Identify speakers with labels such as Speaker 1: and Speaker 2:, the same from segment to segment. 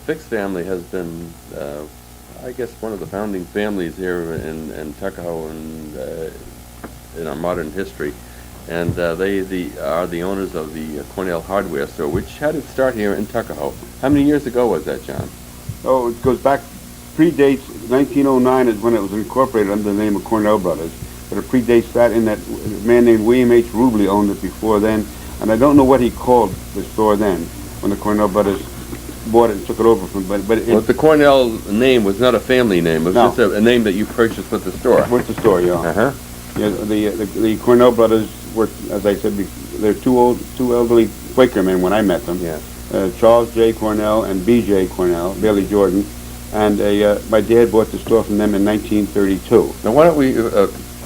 Speaker 1: Fix family has been, I guess, one of the founding families here in Tuckahoe and in our modern history. And they are the owners of the Cornell Hardware Store, which had its start here in Tuckahoe. How many years ago was that, John?
Speaker 2: Oh, it goes back, predates 1909 is when it was incorporated under the name of Cornell Brothers. But it predates that in that a man named William H. Rubley owned it before then. And I don't know what he called the store then when the Cornell Brothers bought it and took it over from. But
Speaker 1: well, the Cornell name was not a family name. It was just a name that you purchased with the store.
Speaker 2: With the store, yeah.
Speaker 1: Uh-huh.
Speaker 2: Yeah, the Cornell Brothers were, as I said, they're two elderly Quaker men when I met them.
Speaker 1: Yeah.
Speaker 2: Charles J. Cornell and B.J. Cornell, Bailey Jordan, and my dad bought the store from them in 1932.
Speaker 1: Now, why don't we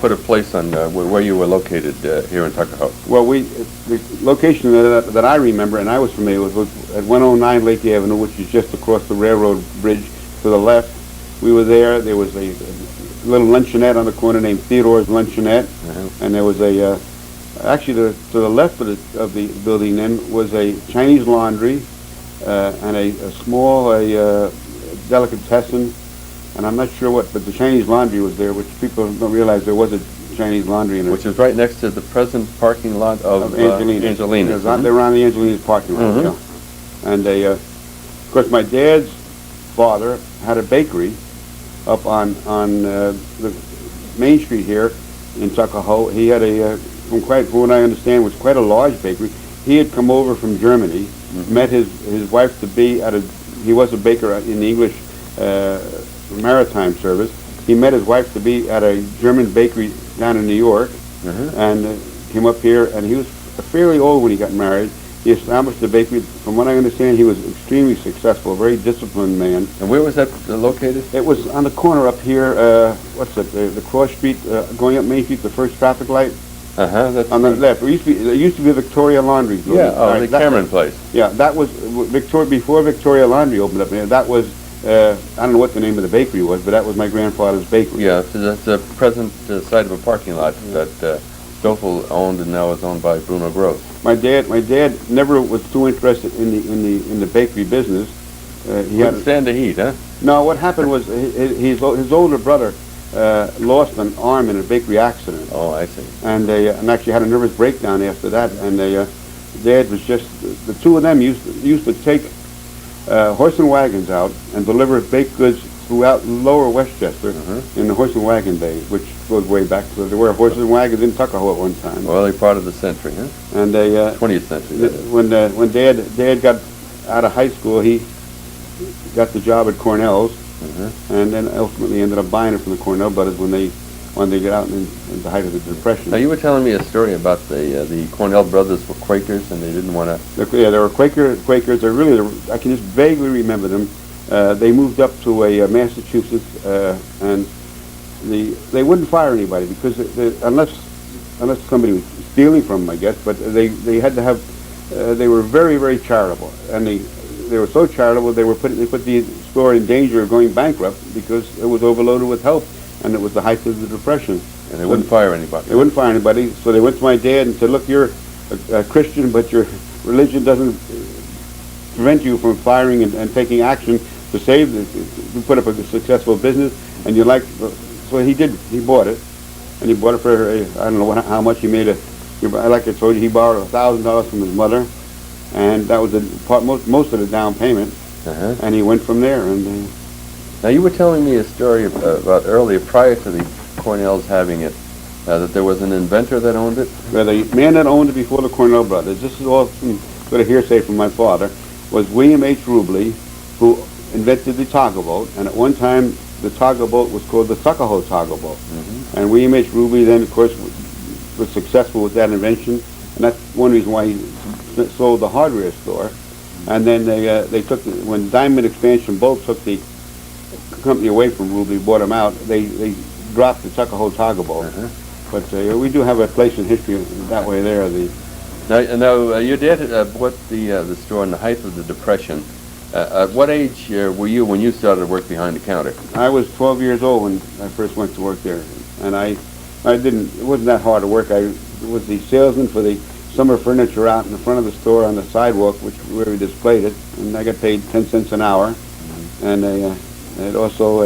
Speaker 1: put a place on where you were located here in Tuckahoe?
Speaker 2: Well, the location that I remember and I was familiar with was at 109 Lake Avenue, which is just across the railroad bridge to the left. We were there. There was a little luncheonette on the corner named Theodore's Luncheonette, and there was actually to the left of the building then was a Chinese laundry and a small delicatessen, and I'm not sure what, but the Chinese laundry was there, which people don't realize there was a Chinese laundry in it.
Speaker 1: Which is right next to the present parking lot of Angelina's.
Speaker 2: They're on the Angelina's parking lot, yeah. And of course, my dad's father had a bakery up on the Main Street here in Tuckahoe. He had from what I understand, was quite a large bakery. He had come over from Germany, met his wife to be he was a baker in the English maritime service. He met his wife to be at a German bakery down in New York, and came up here, and he was fairly old when he got married. He established the bakery. From what I understand, he was extremely successful, a very disciplined man.
Speaker 1: And where was that located?
Speaker 2: It was on the corner up here, the cross street, going up Main Street, the first traffic light.
Speaker 1: That's
Speaker 2: on the left. There used to be a Victoria Laundry.
Speaker 1: Yeah, the Cameron place.
Speaker 2: Yeah, that was before Victoria Laundry opened up there. That was, I don't know what the name of the bakery was, but that was my grandfather's bakery.
Speaker 1: Yeah, so that's the present site of a parking lot that Stoffel owned and now is owned by Bruno Gross.
Speaker 2: My dad never was too interested in the bakery business.
Speaker 1: He couldn't stand the heat, huh?
Speaker 2: No, what happened was his older brother lost an arm in a bakery accident.
Speaker 1: Oh, I see.
Speaker 2: And actually had a nervous breakdown after that. And Dad was just, the two of them used to take horse and wagons out and deliver baked goods throughout lower Westchester in the horse and wagon days, which goes way back. So there were horses and wagons in Tuckahoe at one time.
Speaker 1: Early part of the century, huh?
Speaker 2: And
Speaker 1: 20th century.
Speaker 2: When Dad got out of high school, he got the job at Cornell's, and then ultimately ended up buying it from the Cornell Brothers when they wanted to get out in the height of the Depression.
Speaker 1: Now, you were telling me a story about the Cornell Brothers were Quakers, and they didn't want to...
Speaker 2: Yeah, they were Quakers. They're really, I can just vaguely remember them. They moved up to Massachusetts, and they wouldn't fire anybody because unless somebody was stealing from them, I guess. But they had to have. They were very, very charitable, and they were so charitable they put the store in danger of going bankrupt because it was overloaded with help, and it was the height of the Depression.
Speaker 1: And they wouldn't fire anybody.
Speaker 2: They wouldn't fire anybody, so they went to my dad and said, "Look, you're a Christian, but your religion doesn't prevent you from firing and taking action to save to put up a successful business, and you like." So he did. He bought it, and he bought it for I don't know how much he made. Like I told you, he borrowed $1,000 from his mother, and that was most of the down payment. And he went from there. And
Speaker 1: now you were telling me a story about earlier, prior to the Cornells having it, that there was an inventor that owned it.
Speaker 2: Well, the man that owned it before the Cornell Brothers, this is all sort of hearsay from my father, was William H. Rubley, who invented the toggle boat, and at one time the toggle boat was called the Tuckahoe toggle boat. And William H. Rubley then, of course, was successful with that invention, and that's one reason why he sold the hardware store. And then they took when Diamond Expansion Boat took the company away from Rubley, bought him out. They dropped the Tuckahoe toggle boat. But we do have a place in history that way there.
Speaker 1: Now your dad bought the store in the height of the Depression. At what age were you when you started to work behind the counter?
Speaker 2: I was 12 years old when I first went to work there, and it wasn't that hard to work. I was the salesman for the summer furniture out in the front of the store on the sidewalk, where we displayed it, and I got paid 10 cents an hour. and also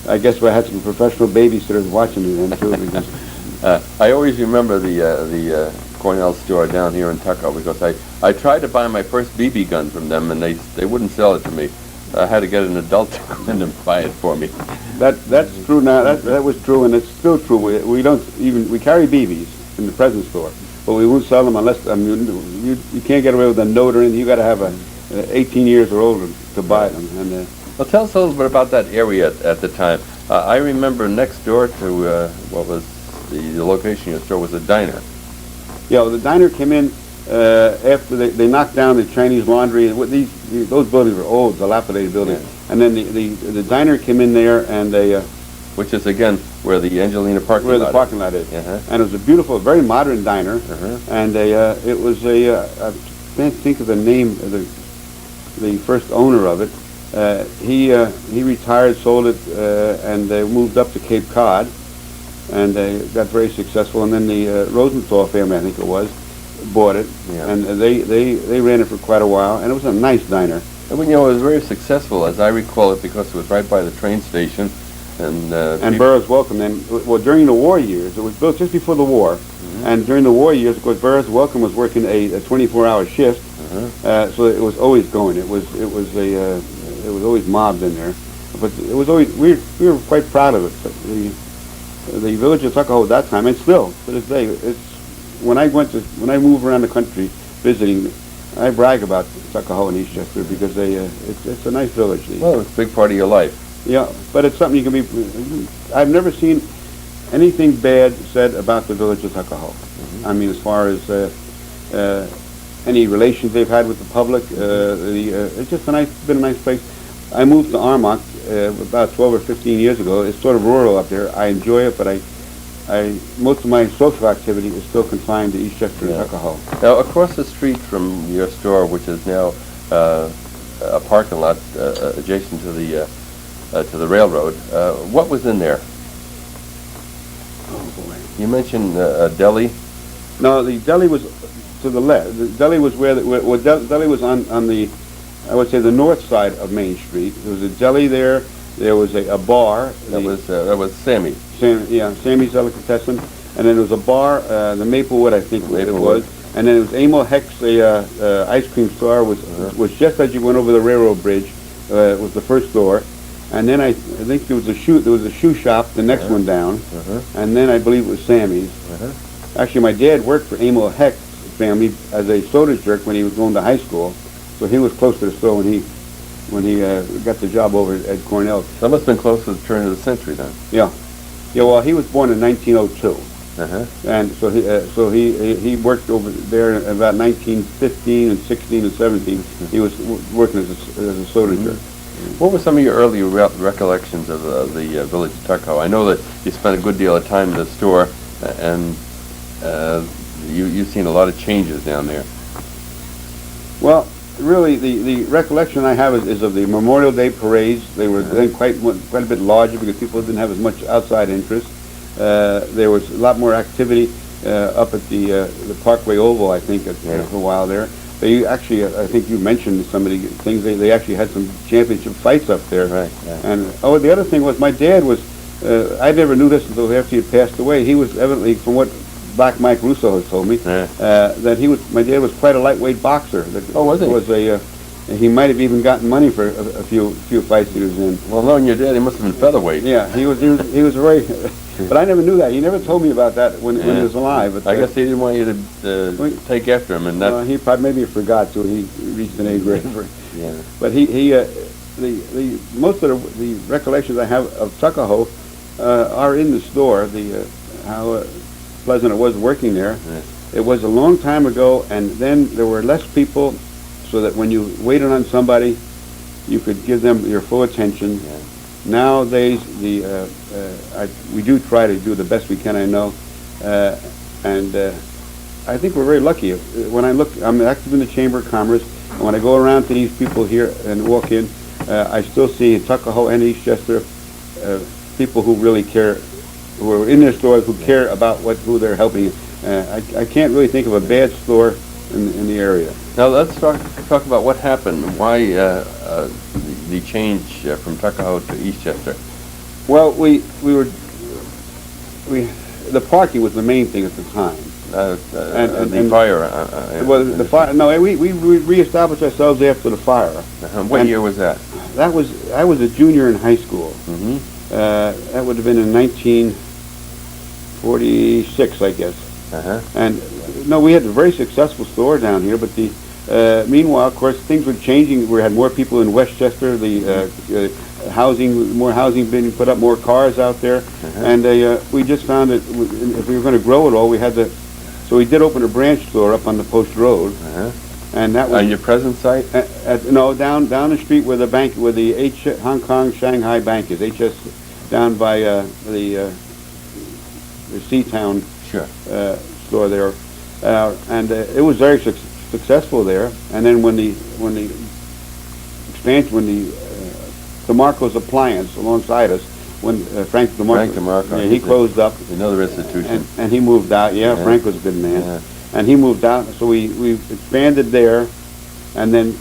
Speaker 2: I guess I had some professional babysitters watching me then too. Because
Speaker 1: I always remember the Cornell store down here in Tuckahoe because I tried to buy my first BB gun from them and they wouldn't sell it to me. I had to get an adult to come in and buy it for me.
Speaker 2: that's true now. That was true, and it's still true. We don't even we carry BBs in the present store, but we won't sell them unless you can't get away with a note or anything. You got to have 18 years or older to buy them. And
Speaker 1: Well, tell us a little bit about that area at the time. I remember next door to what was the location of your store was a diner.
Speaker 2: yeah, the diner came in after they knocked down the Chinese laundry. Those buildings were old, dilapidated buildings, and then the diner came in there, and they
Speaker 1: Which is, again, where the Angelina parking lot
Speaker 2: where the parking lot is.
Speaker 1: Uh-huh.
Speaker 2: And it was a beautiful, very modern diner,
Speaker 1: Uh-huh.
Speaker 2: and it was I can't think of the name of the first owner of it. He retired, sold it, and moved up to Cape Cod, and got very successful. And then the Rosenthal family, I think it was, bought it,
Speaker 1: Yeah.
Speaker 2: and they ran it for quite a while, and it was a nice diner.
Speaker 1: And, you know, it was very successful, as I recall it, because it was right by the train station. And
Speaker 2: Burroughs Welcome, then, well, during the war years, it was built just before the war, and during the war years, of course, Burroughs Welcome was working a 24-hour shift, so it was always going. It was always mobbed in there, but it was always we were quite proud of it. But the village of Tuckahoe at that time, and still to this day, it's when I move around the country visiting, I brag about Tuckahoe and Eastchester because it's a nice village.
Speaker 1: well, it's a big part of your life.
Speaker 2: Yeah, but it's something you can be. I've never seen anything bad said about the village of Tuckahoe. I mean, as far as any relations they've had with the public, it's just been a nice place. I moved to Armonk about 12 or 15 years ago. It's sort of rural up there. I enjoy it, but most of my social activity is still confined to Eastchester and Tuckahoe.
Speaker 1: Now, across the street from your store, which is now a parking lot adjacent to the railroad, what was in there?
Speaker 2: Oh boy!
Speaker 1: You mentioned a deli.
Speaker 2: No, the deli was to the left. The deli was deli was on the, I would say, the north side of Main Street. There was a deli there. There was a bar.
Speaker 1: That was Sammy.
Speaker 2: Sammy's Delicatessen, and then there was a bar, the Maplewood, I think it
Speaker 1: Maplewood.
Speaker 2: was, and then it was Emil Heck's ice cream store. Was just as you went over the railroad bridge. Was the first store, and then I think there was a shoe shop, the next one down, and then I believe it was Sammy's. Actually, my dad worked for Emil Heck's family as a soda jerk when he was going to high school, so he was close to the store when he got the job over at Cornell.
Speaker 1: That must have been close to the turn of the century then.
Speaker 2: Yeah. Well, he was born in 1902, and so he worked over there in about 1915 and 16 and 17. He was working as a soda jerk.
Speaker 1: What were some of your early recollections of the village of Tuckahoe? I know that you spent a good deal of time in the store, and you've seen a lot of changes down there.
Speaker 2: Well, really, the recollection I have is of the Memorial Day parades. They were then quite a bit larger because people didn't have as much outside interest. There was a lot more activity up at the Parkway Oval, I think, for a while there. They actually, I think you mentioned some of the things. They actually had some championship fights up there.
Speaker 1: Right. Yeah.
Speaker 2: And the other thing was my dad was. I never knew this until after he had passed away. He was evidently, from what Black Mike Russo has told me, that my dad was quite a lightweight boxer.
Speaker 1: Was he?
Speaker 2: He might have even gotten money for a few fights he was in.
Speaker 1: Well, knowing your dad, he must have been featherweight.
Speaker 2: Yeah, he was very. But I never knew that. He never told me about that when he was alive. But
Speaker 1: I guess he didn't want you to take after him, and that.
Speaker 2: He probably maybe forgot till he reached an age grade.
Speaker 1: Yeah.
Speaker 2: But the most of the recollections I have of Tuckahoe are in the store. How pleasant it was working there.
Speaker 1: Yeah.
Speaker 2: It was a long time ago, and then there were less people, so that when you waited on somebody, you could give them your full attention.
Speaker 1: Yeah.
Speaker 2: Nowadays, we do try to do the best we can, I know, and I think we're very lucky. When I'm active in the Chamber of Commerce, and when I go around to these people here and walk in, I still see in Tuckahoe and Eastchester people who really care, who are in their stores, who care about who they're helping. I can't really think of a bad store in the area.
Speaker 1: Now let's talk about what happened. Why the change from Tuckahoe to Eastchester?
Speaker 2: Well, the parking was the main thing at the time.
Speaker 1: The fire.
Speaker 2: Well, the fire. No, we reestablished ourselves after the fire.
Speaker 1: What year was that?
Speaker 2: I was a junior in high school.
Speaker 1: Mm-hmm.
Speaker 2: That would have been in 1946, I guess.
Speaker 1: Uh-huh.
Speaker 2: And no, we had a very successful store down here, but meanwhile, of course, things were changing. We had more people in Westchester. More housing being put up, more cars out there, and we just found that if we were going to grow it all, we had to. So we did open a branch store up on the Post Road, and that was
Speaker 1: on your present site.
Speaker 2: No, down the street where the bank, where the Hong Kong Shanghai Bank is, HS, down by the Seatown store there, and it was very successful there. And then when the DeMarco's Appliance alongside us, when Frank DeMarco, he closed up.
Speaker 1: Another institution.
Speaker 2: And he moved out. Yeah, Frank was a good man. Yeah. And he moved out, so we expanded there, and then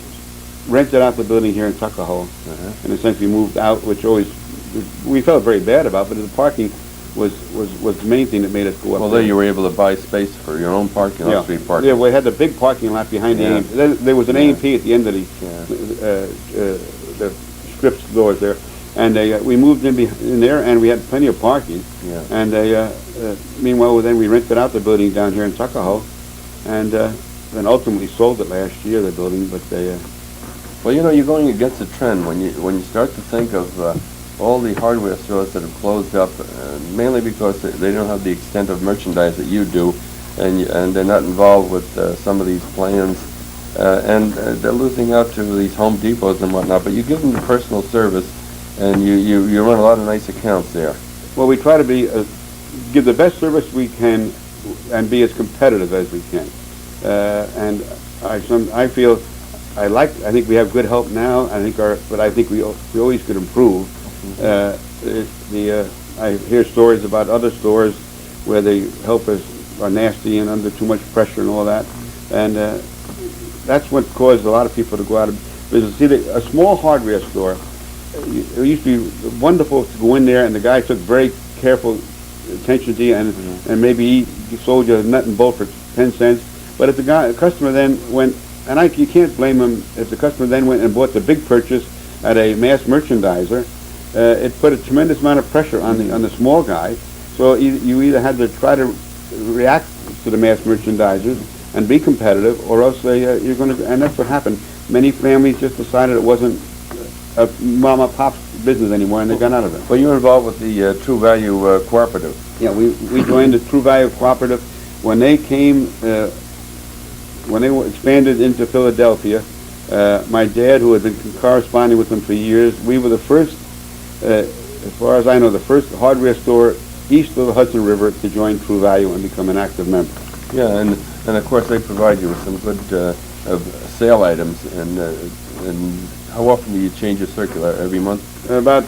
Speaker 2: rented out the building here in Tuckahoe, and essentially moved out, which we felt very bad about, but the parking was the main thing that made us go up.
Speaker 1: Well, there you were able to buy space for your own parking, off-street parking.
Speaker 2: Yeah, we had the big parking lot behind the A&P. There was an A&P at the end of the strip stores there, and we moved in there, and we had plenty of parking.
Speaker 1: Yeah.
Speaker 2: And meanwhile, then we rented out the building down here in Tuckahoe, and then ultimately sold it last year, the building. But
Speaker 1: well, you're going against the trend when you start to think of all the hardware stores that have closed up, mainly because they don't have the extent of merchandise that you do, and they're not involved with some of these plans. And they're losing out to these Home Depots and whatnot, but you give them the personal service, and you run a lot of nice accounts there.
Speaker 2: Well, we try to give the best service we can, and be as competitive as we can. And I think we have good help now. But I think we always could improve. I hear stories about other stores where the helpers are nasty and under too much pressure and all that, and that's what caused a lot of people to go out of business. See, a small hardware store, it used to be wonderful to go in there, and the guy took very careful attention to you, and maybe he sold you a nut and bolt for 10 cents. But if the customer then went, and you can't blame him, if the customer then went and bought the big purchase at a mass merchandiser, it put a tremendous amount of pressure on the small guy. So you either had to try to react to the mass merchandisers and be competitive, or else you're going to, and that's what happened. Many families just decided it wasn't a mom and pop's business anymore, and they got out of it.
Speaker 1: Well, you were involved with the True Value Cooperative.
Speaker 2: Yeah, we joined the True Value Cooperative when they came, when they expanded into Philadelphia. My dad, who had been corresponding with them for years, we were the first, as far as I know, the first hardware store east of the Hudson River to join True Value and become an active member.
Speaker 1: Yeah, and of course they provide you with some good sale items. And how often do you change your circular? Every month?
Speaker 2: About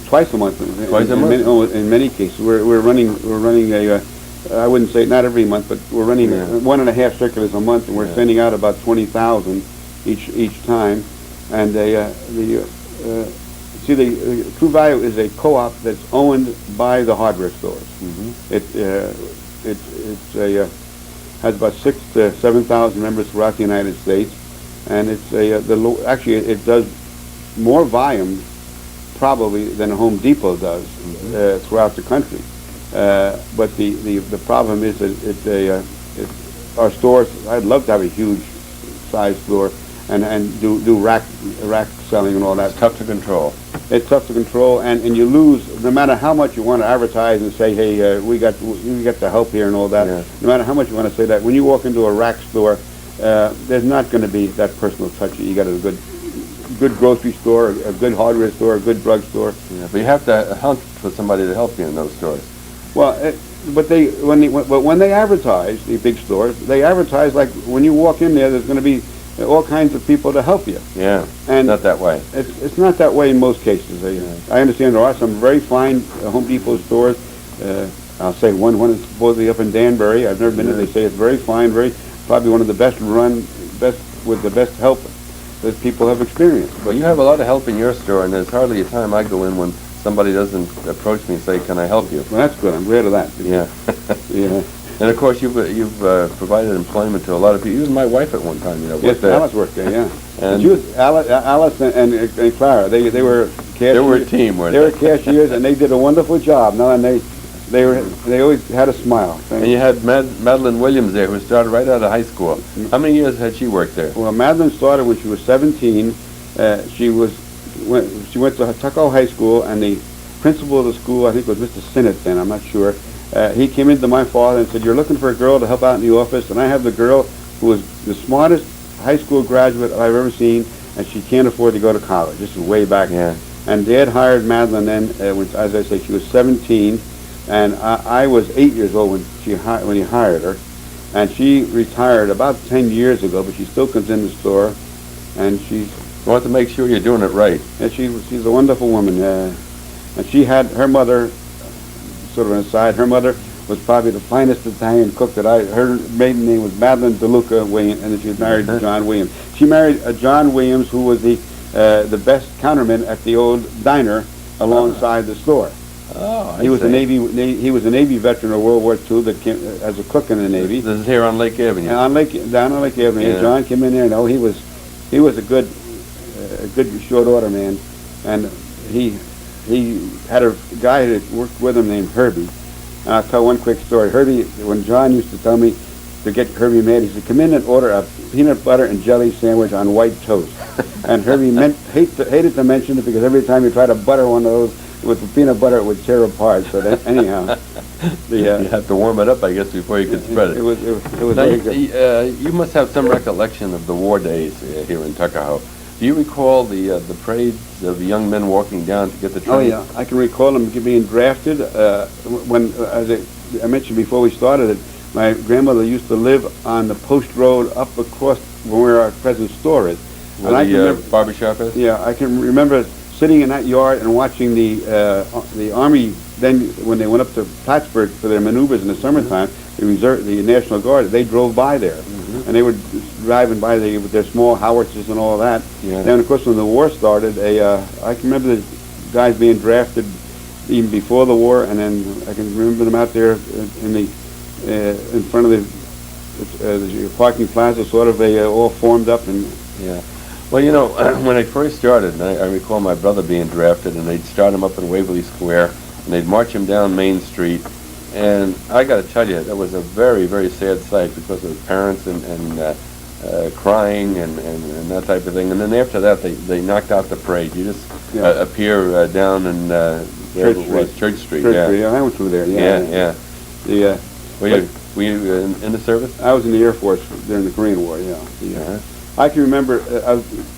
Speaker 2: twice a month.
Speaker 1: Twice a month?
Speaker 2: In many cases, we're running a. I wouldn't say not every month, but we're running 1.5 circulars a month, and we're sending out about 20,000 each time. And the True Value is a co-op that's owned by the hardware stores. It has about 6,000 to 7,000 members throughout the United States, and it's actually it does more volume probably than Home Depot does throughout the country. But the problem is that our stores. I'd love to have a huge size store and do rack selling and all that.
Speaker 1: It's tough to control.
Speaker 2: It's tough to control, and you lose no matter how much you want to advertise and say, hey, we got the help here and all that. Yeah. No matter how much you want to say that, when you walk into a rack store, there's not going to be that personal touch. You got a good grocery store, a good hardware store, a good drug store.
Speaker 1: Yeah, but you have to hunt for somebody to help you in those stores.
Speaker 2: Well, when they advertise, the big stores, they advertise like when you walk in there, there's going to be all kinds of people to help you.
Speaker 1: Yeah,
Speaker 2: and
Speaker 1: not that way.
Speaker 2: It's not that way in most cases. I understand there are some very fine Home Depot stores. I'll say one is supposedly up in Danbury. I've never been there. They say it's very fine, probably one of the best run, with the best help. that people have experienced.
Speaker 1: Well, you have a lot of help in your store, and there's hardly a time I go in when somebody doesn't approach me and say, "Can I help you?"
Speaker 2: Well, that's good. I'm glad of that.
Speaker 1: Yeah.
Speaker 2: Yeah.
Speaker 1: And of course, you've provided employment to a lot of people. Even my wife at one time,
Speaker 2: Yes,
Speaker 1: worked there.
Speaker 2: Alice worked there. Yeah.
Speaker 1: And
Speaker 2: She was Alice and Clara. They were cashiers.
Speaker 1: they were a team, weren't
Speaker 2: They were cashiers, and they did a wonderful job. No, and they always had a smile.
Speaker 1: And you had Madeline Williams there, who started right out of high school. How many years had she worked there?
Speaker 2: Well, Madeline started when she was 17. She went to Tuckahoe High School, and the principal of the school, I think, was Mr. Sinnott then. I'm not sure. He came into my father and said, "You're looking for a girl to help out in the office, and I have the girl who was the smartest high school graduate I've ever seen, and she can't afford to go to college." This is way back.
Speaker 1: Yeah.
Speaker 2: And Dad hired Madeline then, when, as I say, she was 17, and I was 8 years old when he hired her, and she retired about 10 years ago, but she still comes in the store, and
Speaker 1: You want to make sure you're doing it right.
Speaker 2: she's a wonderful woman. And she had her mother, sort of an aside, her mother was probably the finest Italian cook her maiden name was Madeline DeLuca Williams, and then she was married to John Williams. She married John Williams, who was the best counterman at the old diner alongside the store.
Speaker 1: Oh,
Speaker 2: He was a Navy veteran of World War II that came as a cook in the Navy.
Speaker 1: This is here on Lake Avenue.
Speaker 2: And down on Lake Avenue.
Speaker 1: Yeah.
Speaker 2: John came in there, and he was a good short order man, and he had a guy that worked with him named Herbie. And I'll tell one quick story. Herbie, when John used to tell me to get Herbie mad, he said, "Come in and order a peanut butter and jelly sandwich on white toast." And Herbie hated to mention it because every time you try to butter one of those with the peanut butter, it would tear apart. So that, anyhow,
Speaker 1: You have to warm it up, I guess, before you could spread it.
Speaker 2: It was
Speaker 1: Now,
Speaker 2: very good.
Speaker 1: you must have some recollection of the war days here in Tuckahoe. Do you recall the parades of young men walking down to get the train?
Speaker 2: Oh yeah, I can recall them being drafted. When, as I mentioned before we started it, my grandmother used to live on the post road up across from where our present store is.
Speaker 1: Where
Speaker 2: I can
Speaker 1: the
Speaker 2: remember,
Speaker 1: barbershop is?
Speaker 2: yeah, I can remember sitting in that yard and watching the Army. Then when they went up to Plattsburgh for their maneuvers in the summertime, the National Guard, they drove by there, and they were driving by with their small howitzers and all that.
Speaker 1: Yeah.
Speaker 2: Then of course when the war started, I can remember the guys being drafted even before the war, and then I can remember them out there in front of the parking plaza, sort of all formed up. And
Speaker 1: Yeah. Well, when I first started, I recall my brother being drafted, and they'd start him up in Waverly Square, and they'd march him down Main Street. And I got to tell you, that was a very, very sad sight because of the parents and crying and that type of thing. And then after that, they knocked out the parade. You just appear down in Church Street.
Speaker 2: Yeah, I went through there.
Speaker 1: Yeah. Were you in the service?
Speaker 2: I was in the Air Force during the Korean War. Yeah. I can remember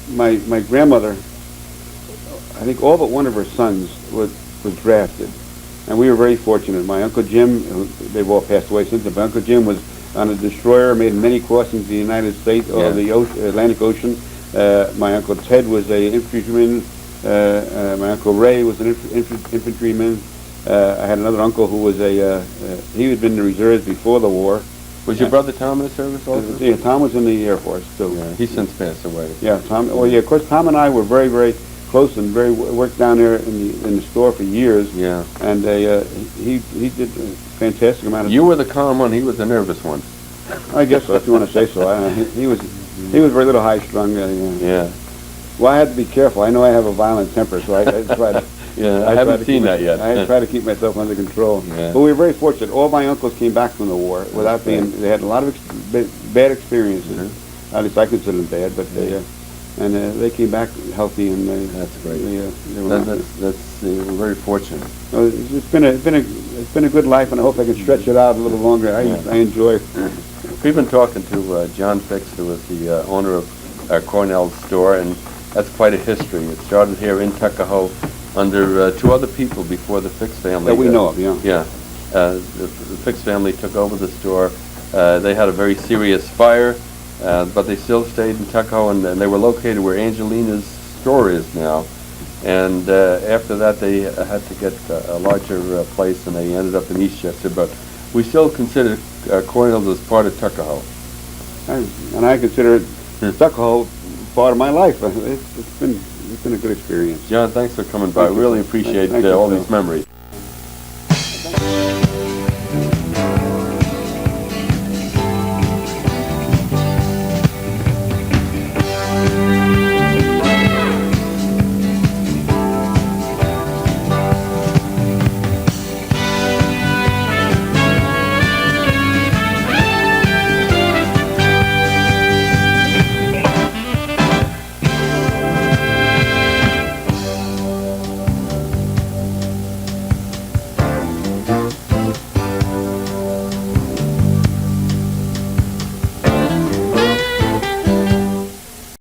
Speaker 2: my grandmother. I think all but one of her sons was drafted, and we were very fortunate. My Uncle Jim, they've all passed away since then, but Uncle Jim was on a destroyer, made many crossings in the United States or the Atlantic Ocean. My Uncle Ted was an infantryman. My Uncle Ray was an infantryman. I had another uncle who was he had been in the reserves before the war.
Speaker 1: Was your brother Tom in the service also?
Speaker 2: Yeah, Tom was in the Air Force too.
Speaker 1: Yeah, he's since passed away.
Speaker 2: Yeah, Tom. Well, yeah, of course, Tom and I were very, very close and worked down there in the store for years.
Speaker 1: Yeah.
Speaker 2: And he did a fantastic amount of.
Speaker 1: You were the calm one. He was the nervous one.
Speaker 2: I guess so, if you want to say so. He was very little high strung.
Speaker 1: Yeah.
Speaker 2: Well, I had to be careful. I know I have a violent temper, so I try to.
Speaker 1: Yeah, I haven't seen that yet.
Speaker 2: I try to keep myself under control.
Speaker 1: Yeah.
Speaker 2: But we were very fortunate. All my uncles came back from the war without being. They had a lot of bad experiences.
Speaker 1: Mm-hmm.
Speaker 2: At least I consider them bad, but they came back healthy, and
Speaker 1: that's great.
Speaker 2: We're
Speaker 1: very fortunate.
Speaker 2: It's been a good life, and I hope I can stretch it out a little longer. I enjoy.
Speaker 1: We've been talking to John Fix, who is the owner of Cornell's store, and that's quite a history. It started here in Tuckahoe under two other people before the Fix family.
Speaker 2: That we know of, yeah.
Speaker 1: Yeah. The Fix family took over the store. They had a very serious fire, but they still stayed in Tuckahoe, and they were located where Angelina's store is now. And after that, they had to get a larger place, and they ended up in Eastchester. But we still consider Cornell's as part of Tuckahoe.
Speaker 2: And I consider Tuckahoe part of my life. It's been a good experience.
Speaker 1: John, thanks for coming by.
Speaker 2: Thank you.
Speaker 1: Really appreciate
Speaker 2: Thank you,
Speaker 1: all
Speaker 2: Phil.
Speaker 1: these memories.